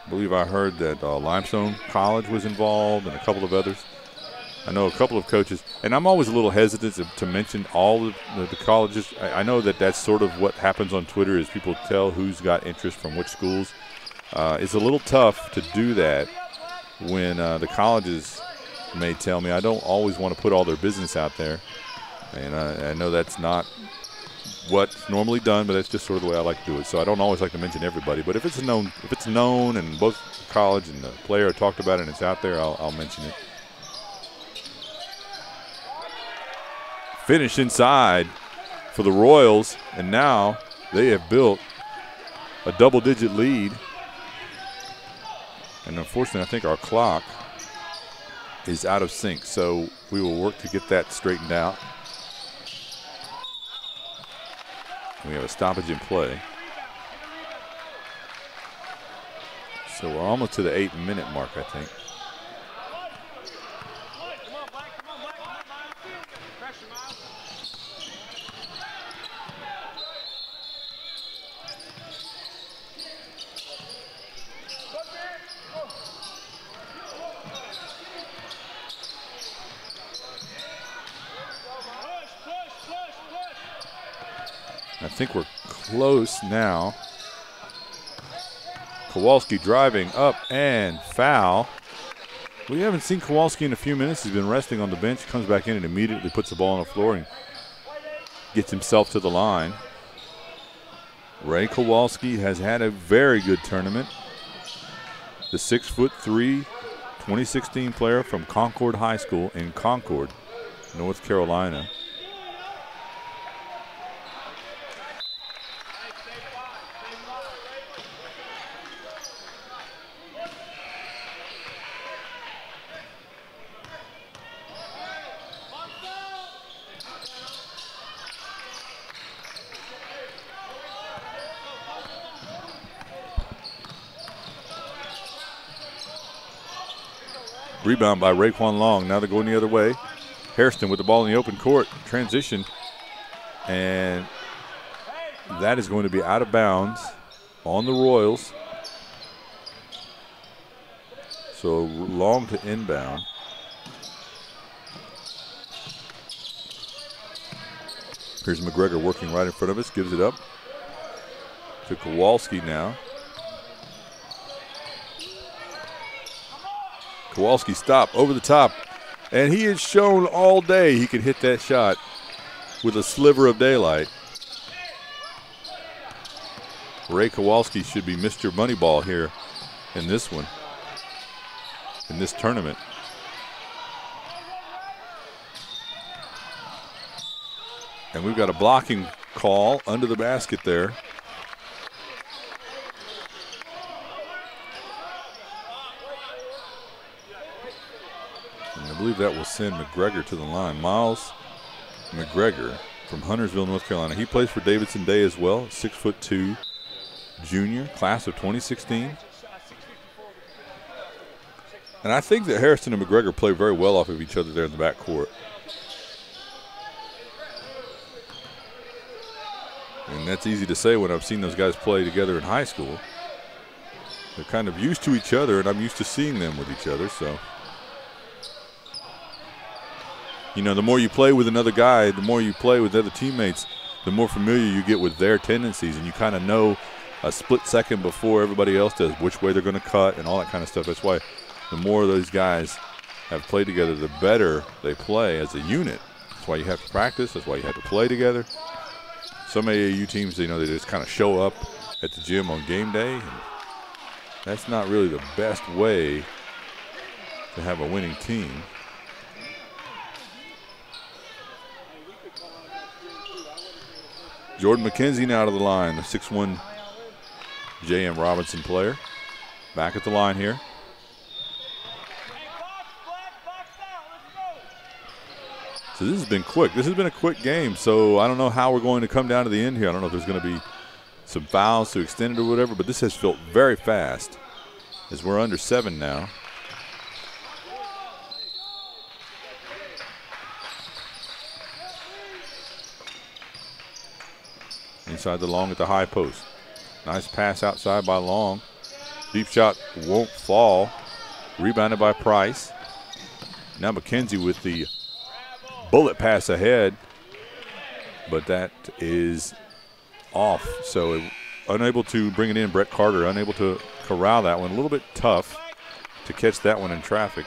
I believe I heard that Limestone College was involved and a couple of others. I know a couple of coaches, and I'm always a little hesitant to mention all the colleges. I know that that's sort of what happens on Twitter, is people tell who's got interest from which schools. It's a little tough to do that when the colleges may tell me. I don't always want to put all their business out there, and I know that's not what's normally done, but that's just sort of the way I like to do it. So I don't always like to mention everybody, but if it's known and both the college and the player talked about it and it's out there, I'll mention it. Finish inside for the Royals, and now they have built a double-digit lead. And unfortunately, I think our clock is out of sync, so we will work to get that straightened out. We have a stoppage in play. So we're almost to the 8-minute mark, I think. I think we're close now. Kowalski driving up and foul. We haven't seen Kowalski in a few minutes. He's been resting on the bench, comes back in and immediately puts the ball on the floor and gets himself to the line. Ray Kowalski has had a very good tournament. The 6'3", 2016 player from Concord High School in Concord, North Carolina. Rebound by Raekwon Long. Now they're going the other way. Hairston with the ball in the open court. Transition. And that is going to be out of bounds on the Royals. So Long to inbound. Here's McGregor working right in front of us. Gives it up to Kowalski now. Kowalski stop over the top, and he has shown all day he can hit that shot with a sliver of daylight. Ray Kowalski should be Mr. Moneyball here in this one, in this tournament. And we've got a blocking call under the basket there. I believe that will send McGregor to the line. Miles McGregor from Huntersville, North Carolina. He plays for Davidson Day as well, 6'2" junior, class of 2016. And I think that Hairston and McGregor play very well off of each other there in the backcourt. And that's easy to say when I've seen those guys play together in high school. They're kind of used to each other, and I'm used to seeing them with each other, so. You know, the more you play with another guy, the more you play with other teammates, the more familiar you get with their tendencies, and you kind of know a split second before everybody else does which way they're going to cut and all that kind of stuff. That's why the more of those guys have played together, the better they play as a unit. That's why you have to practice. That's why you have to play together. Some AAU teams, they just kind of show up at the gym on game day. And that's not really the best way to have a winning team. Jordan McKenzie now to the line, the 6'1" J.M. Robinson player. Back at the line here. So this has been quick. This has been a quick game, so I don't know how we're going to come down to the end here. I don't know if there's going to be some fouls to extend it or whatever, but this has felt very fast as we're under 7 now. Inside the Long at the high post. Nice pass outside by Long. Deep shot won't fall. Rebounded by Price. Now McKenzie with the bullet pass ahead, but that is off. So unable to bring it in. Brett Carter unable to corral that one. A little bit tough to catch that one in traffic.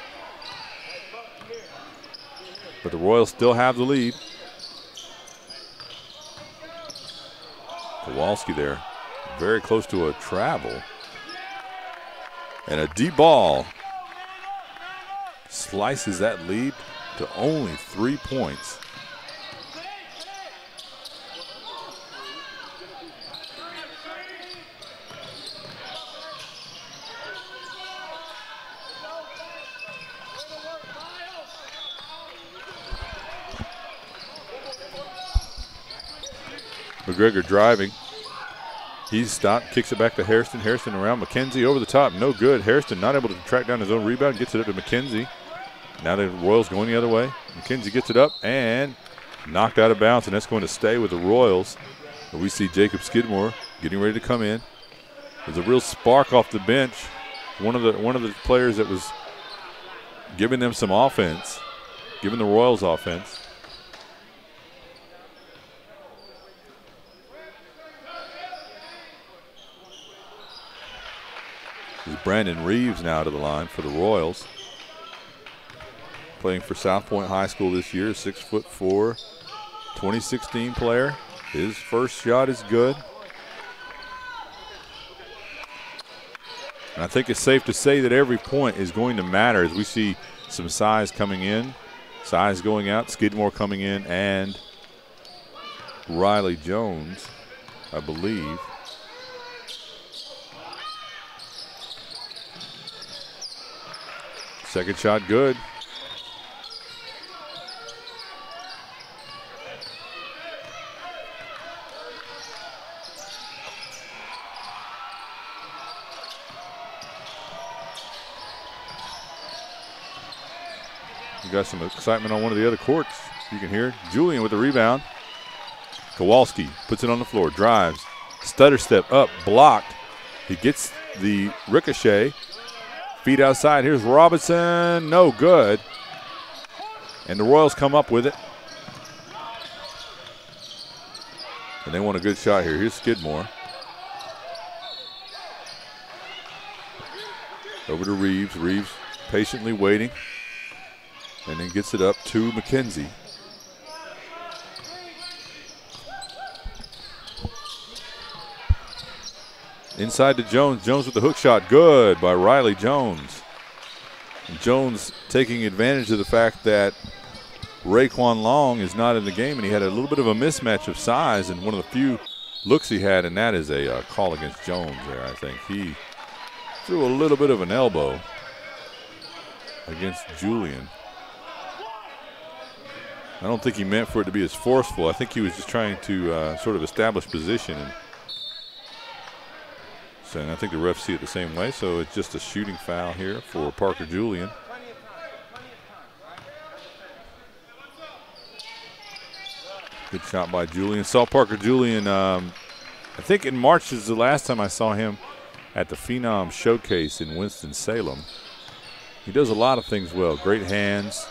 But the Royals still have the lead. Kowalski there, very close to a travel. And a deep ball slices that lead to only 3 points. McGregor driving. He's stopped, kicks it back to Hairston. Hairston around McKenzie over the top, no good. Hairston not able to track down his own rebound, gets it up to McKenzie. Now the Royals going the other way. McKenzie gets it up and knocked out of bounds, and that's going to stay with the Royals. But we see Jacob Skidmore getting ready to come in. There's a real spark off the bench. One of the players that was giving them some offense, giving the Royals offense. Is Brandon Reeves now to the line for the Royals. Playing for South Point High School this year, 6'4", 2016 player. His first shot is good. And I think it's safe to say that every point is going to matter as we see some size coming in, size going out, Skidmore coming in, and Riley Jones, I believe. Second shot good. We got some excitement on one of the other courts. You can hear Julian with the rebound. Kowalski puts it on the floor, drives, stutter step up, blocked. He gets the ricochet. Feet outside. Here's Robinson. No good. And the Royals come up with it. And they want a good shot here. Here's Skidmore. Over to Reeves. Reeves patiently waiting. And then gets it up to McKenzie. Inside to Jones. Jones with the hook shot. Good by Riley Jones. And Jones taking advantage of the fact that Raekwon Long is not in the game, and he had a little bit of a mismatch of size and one of the few looks he had, and that is a call against Jones there, I think. He threw a little bit of an elbow against Julian. I don't think he meant for it to be as forceful. I think he was just trying to sort of establish position. And I think the refs see it the same way, so it's just a shooting foul here for Parker Julian. Good shot by Julian. Saw Parker Julian, I think in March is the last time I saw him at the Phenom Showcase in Winston-Salem. He does a lot of things well. Great hands,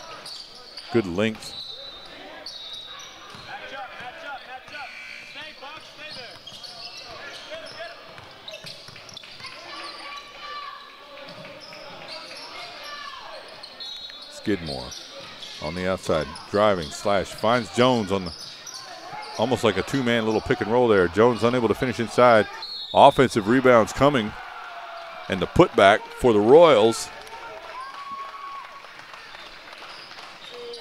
good length. Skidmore on the outside, driving, slash, finds Jones on the, almost like a two-man little pick and roll there. Jones unable to finish inside. Offensive rebounds coming, and the putback for the Royals.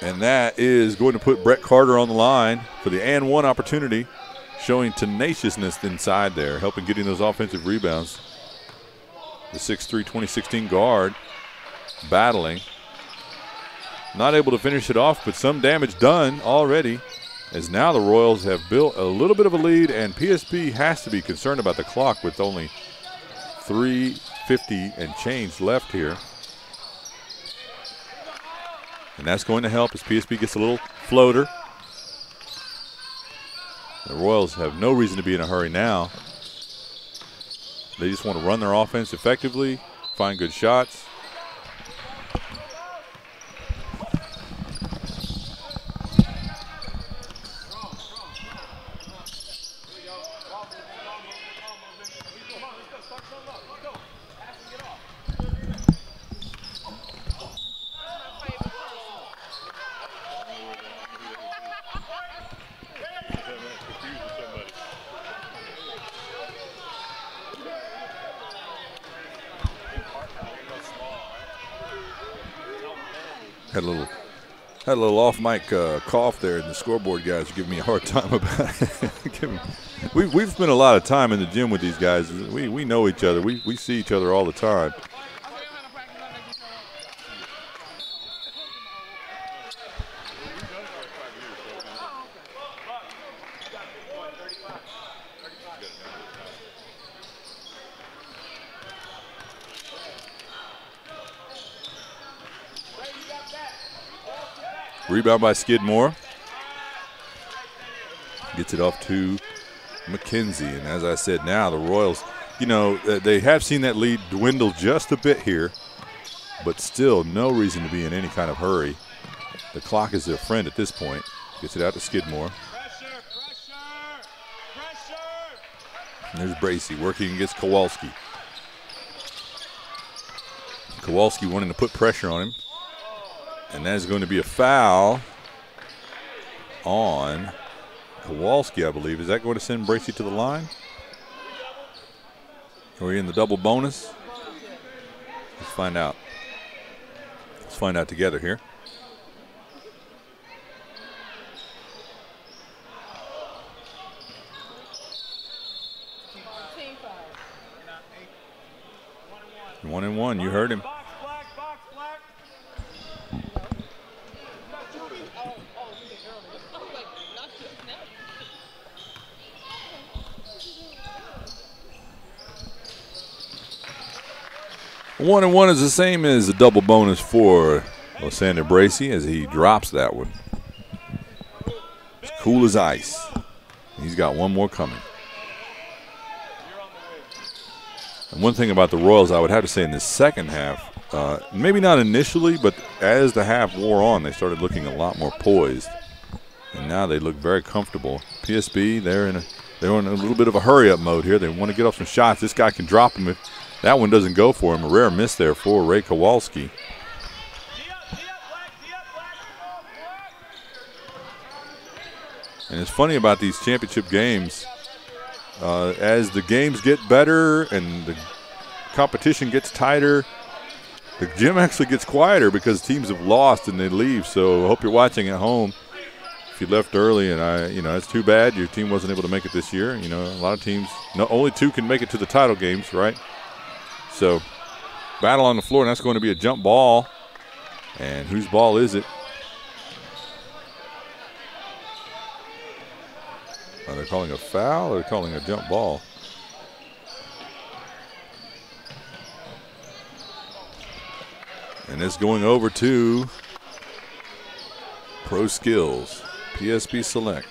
And that is going to put Brett Carter on the line for the and one opportunity, showing tenaciousness inside there, helping getting those offensive rebounds. The 6'3", 2016 guard battling. Not able to finish it off, but some damage done already, as now the Royals have built a little bit of a lead, and PSB has to be concerned about the clock with only 3:50 and change left here. And that's going to help as PSB gets a little floater. The Royals have no reason to be in a hurry now. They just want to run their offense effectively, find good shots. Had a little off-mic cough there, and the scoreboard guys are giving me a hard time about it. We've spent a lot of time in the gym with these guys. We know each other. We see each other all the time. Rebound by Skidmore. Gets it off to McKenzie. And as I said, now the Royals, you know, they have seen that lead dwindle just a bit here, but still no reason to be in any kind of hurry. The clock is their friend at this point. Gets it out to Skidmore. And there's Bracey working against Kowalski. Kowalski wanting to put pressure on him. And that is going to be a foul on Kowalski, I believe. Is that going to send Bracey to the line? Are we in the double bonus? Let's find out. Let's find out together here. One and one, you heard him. One and one is the same as a double bonus for Lysander Bracey as he drops that one. It's cool as ice. He's got one more coming. And one thing about the Royals I would have to say in the second half, maybe not initially, but as the half wore on, they started looking a lot more poised. And now they look very comfortable. PSB, they're in a little bit of a hurry-up mode here. They want to get off some shots. This guy can drop them if that one doesn't go for him. A rare miss there for Ray Kowalski. And it's funny about these championship games, as the games get better and the competition gets tighter, the gym actually gets quieter because teams have lost and they leave. So I hope you're watching at home. If you left early, and it's too bad your team wasn't able to make it this year. You know, a lot of teams, only two can make it to the title games, right? So battle on the floor, and that's going to be a jump ball. And whose ball is it? Are they calling a foul or are they calling a jump ball? And it's going over to Pro Skills, PSB Select.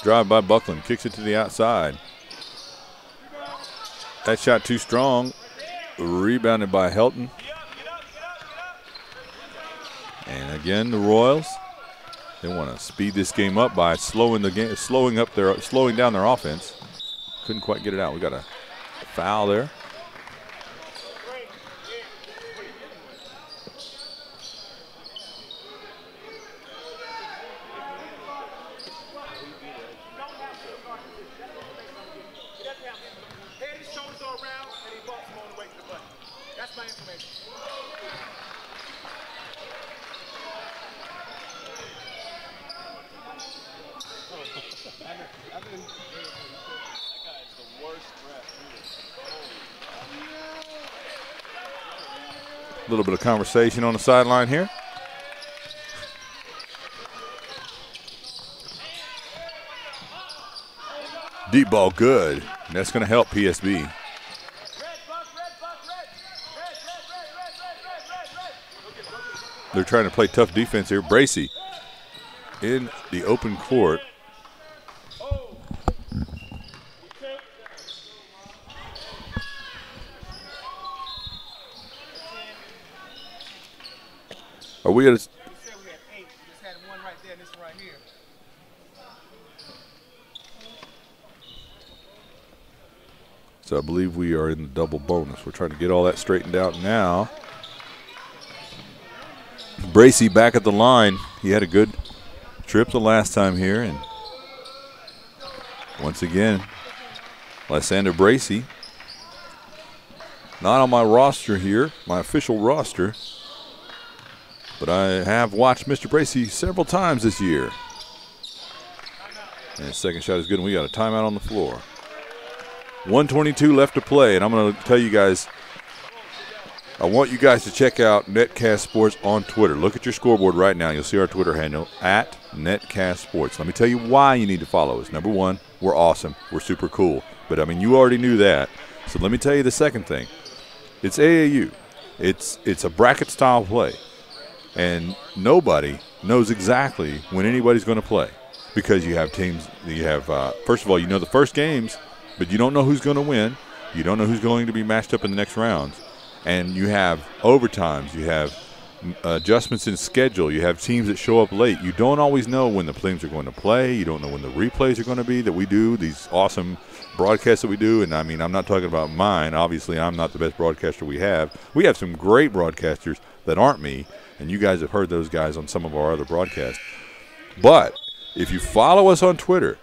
Drive by Buckland, kicks it to the outside. That shot too strong. Rebounded by Helton. And again, the Royals, they want to speed this game up by slowing down their offense. Couldn't quite get it out. We got a foul there. A little bit of conversation on the sideline here. Deep ball good. And that's going to help PSB. They're trying to play tough defense here. Bracey in the open court. Are we at a So I believe we are in the double bonus. We're trying to get all that straightened out now. Bracey back at the line. He had a good trip the last time here. And once again, Lysander Bracey. Not on my roster here, my official roster. But I have watched Mr. Bracey several times this year. And his second shot is good, and we got a timeout on the floor. 1:22 left to play, and I'm going to tell you guys, I want you guys to check out Netcast Sports on Twitter. Look at your scoreboard right now. You'll see our Twitter handle, at Netcast Sports. Let me tell you why you need to follow us. Number one, we're awesome. We're super cool. But, I mean, you already knew that. So let me tell you the second thing. It's AAU. It's a bracket-style play. And nobody knows exactly when anybody's going to play because you have teams. You have, first of all, you know the first games, but you don't know who's going to win. You don't know who's going to be matched up in the next rounds. And you have overtimes. You have adjustments in schedule. You have teams that show up late. You don't always know when the teams are going to play. You don't know when the replays are going to be that we do, these awesome broadcasts that we do. And, I mean, I'm not talking about mine. Obviously, I'm not the best broadcaster we have. We have some great broadcasters that aren't me. And you guys have heard those guys on some of our other broadcasts. But if you follow us on Twitter,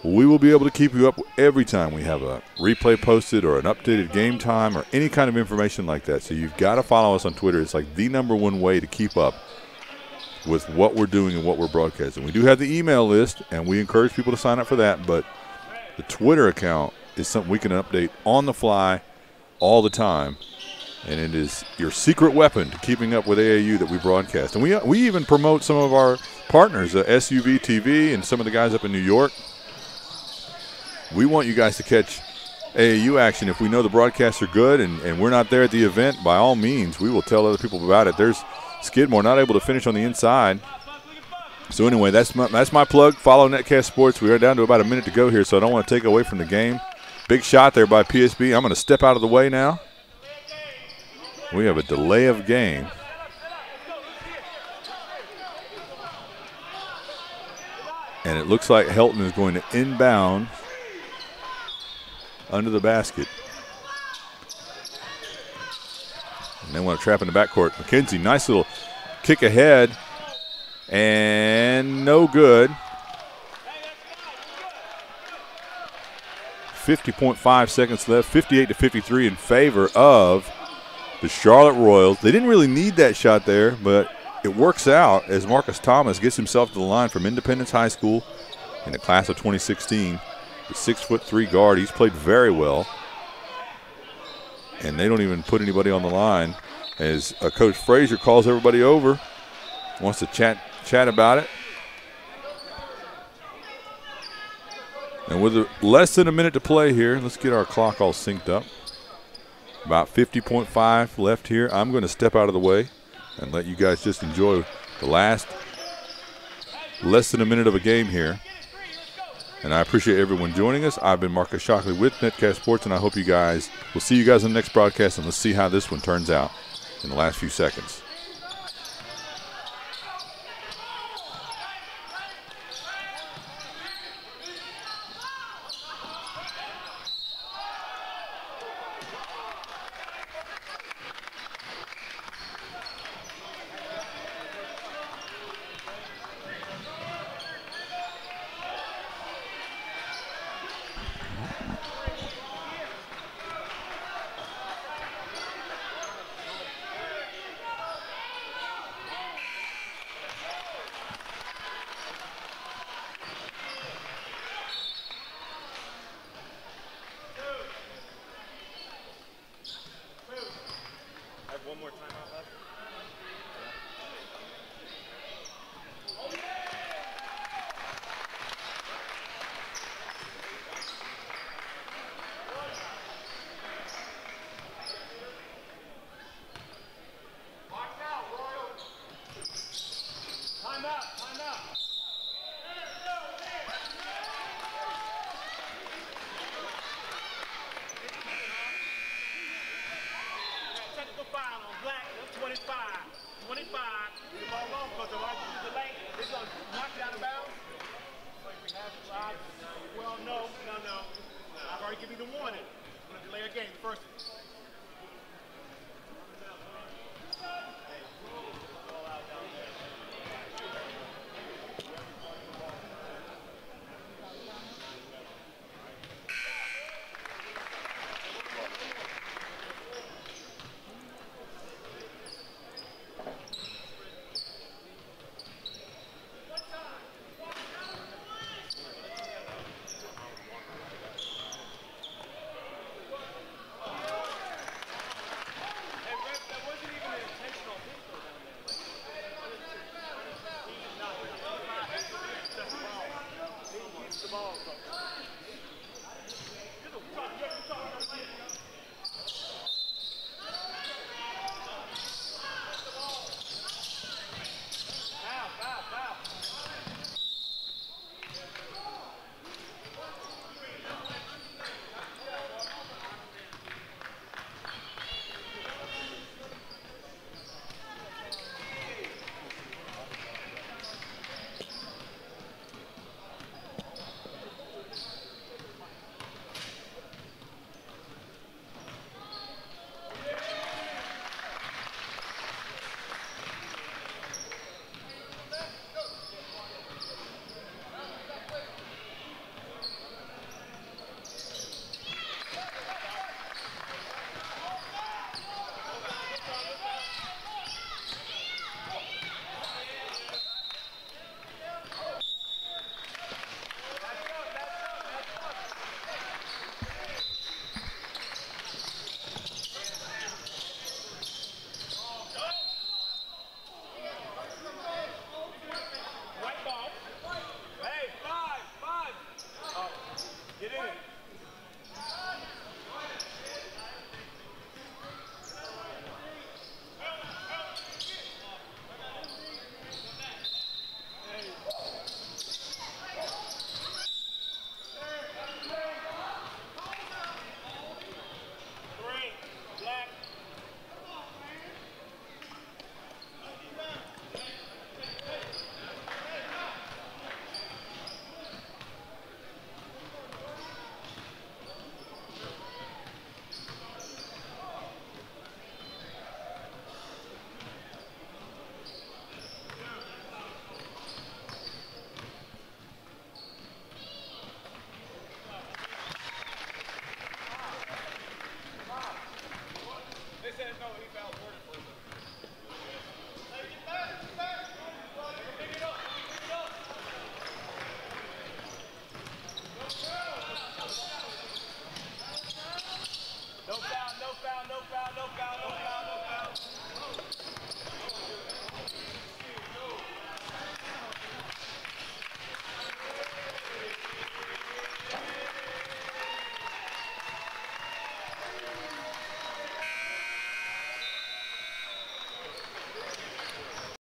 we will be able to keep you up every time we have a replay posted or an updated game time or any kind of information like that. So you've got to follow us on Twitter. It's like the #1 way to keep up with what we're doing and what we're broadcasting. We do have the email list, and we encourage people to sign up for that. But the Twitter account is something we can update on the fly all the time. And it is your secret weapon to keeping up with AAU that we broadcast. And we even promote some of our partners, SUV TV and some of the guys up in New York. We want you guys to catch AAU action. If we know the broadcasts are good and we're not there at the event, by all means, we will tell other people about it. There's Skidmore not able to finish on the inside. So anyway, that's my plug. Follow Netcast Sports. We are down to about a minute to go here, so I don't want to take away from the game. Big shot there by PSB. I'm going to step out of the way now. We have a delay of game. And it looks like Helton is going to inbound under the basket. And they want to trap in the backcourt. McKenzie, nice little kick ahead. And no good. 50.5 seconds left. 58-53 in favor of the Charlotte Royals. They didn't really need that shot there, but it works out as Marcus Thomas gets himself to the line from Independence High School in the class of 2016. The 6'3" guard. He's played very well. And they don't even put anybody on the line as Coach Frazier calls everybody over. Wants to chat about it. And with less than a minute to play here, let's get our clock all synced up. About 50.5 left here. I'm going to step out of the way and let you guys just enjoy the last less than a minute of a game here. And I appreciate everyone joining us. I've been Marcus Shockley with Netcast Sports, and I hope you guys will see you guys in the next broadcast, and let's see how this one turns out in the last few seconds. One more timeout left. Technical foul on Black, 25. 25. The ball long because the right delay. They're going to knock it out of bounds. Well, no. I've already given you the warning. I'm going to delay a game. First